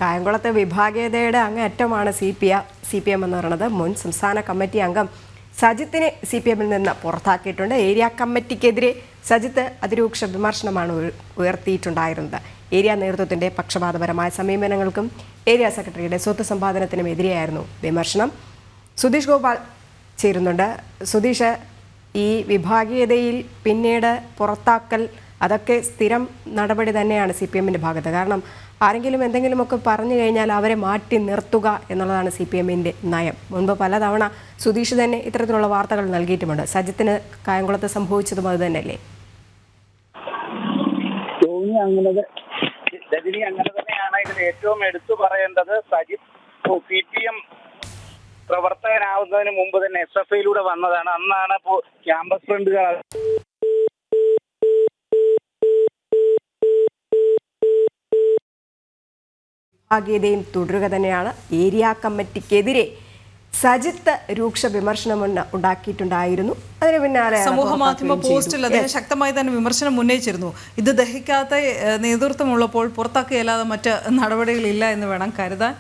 കായംകുളത്തെ വിഭാഗീയതയുടെ അങ്ങേയറ്റമാണ് C P M എന്ന് പറയുന്നത്. മുൻ സംസ്ഥാന കമ്മിറ്റി അംഗം സജിത്തിനെ സി പി എമ്മിൽ നിന്ന് പുറത്താക്കിയിട്ടുണ്ട്. ഏരിയ കമ്മിറ്റിക്കെതിരെ സജിത്ത് അതിരൂക്ഷ വിമർശനമാണ് ഉയർത്തിയിട്ടുണ്ടായിരുന്നത്. ഏരിയ നേതൃത്വത്തിന്റെ പക്ഷപാതപരമായ സമീപനങ്ങൾക്കും ഏരിയ സെക്രട്ടറിയുടെ സ്വത്ത് സമ്പാദനത്തിനും എതിരെയായിരുന്നു വിമർശനം. സുധീഷ് ഗോപാൽ ചേരുന്നുണ്ട്. സുധീഷ്, ഈ വിഭാഗീയതയിൽ പിന്നീട് പുറത്താക്കൽ അതൊക്കെ സ്ഥിരം നടപടി തന്നെയാണ് സി പി എമ്മിൻ്റെ ഭാഗത്ത്. കാരണം ആരെങ്കിലും എന്തെങ്കിലുമൊക്കെ പറഞ്ഞു കഴിഞ്ഞാൽ അവരെ മാറ്റി നിർത്തുക എന്നുള്ളതാണ് സി പി എമ്മിൻ്റെ നയം. മുൻപ് പലതവണ സുധീഷ് തന്നെ ഇത്തരത്തിലുള്ള വാർത്തകൾ നൽകിയിട്ടുമുണ്ട്. സജിത്തിന് കായംകുളത്ത് സംഭവിച്ചതും അത് തന്നെയല്ലേ? അങ്ങനെ തന്നെയാണ്. ഇതിൽ ഏറ്റവും എടുത്തു പറയേണ്ടത് സജിത്ത് സി പി എം പ്രവർത്തകനാവുന്നതിന് മുമ്പ് തന്നെ SFIയിലൂടെ വന്നതാണ്. അന്നാണ് ക്യാമ്പസ് ഫ്രണ്ടുകൾ വിഭാഗീയതയും തുടരുക തന്നെയാണ്. ഏരിയ കമ്മിറ്റിക്കെതിരെ സജിത്ത് രൂക്ഷ വിമർശനം ഉണ്ടാക്കിയിട്ടുണ്ടായിരുന്നു. അതിന് പിന്നാലെ സമൂഹ മാധ്യമ പോസ്റ്റിൽ അതിന് ശക്തമായി തന്നെ വിമർശനം ഉന്നയിച്ചിരുന്നു. ഇത് ദഹിക്കാത്ത നേതൃത്വമുള്ളപ്പോൾ പുറത്താക്കിയല്ലാതെ മറ്റ് നടപടികളില്ല എന്ന് വേണം കരുതാൻ.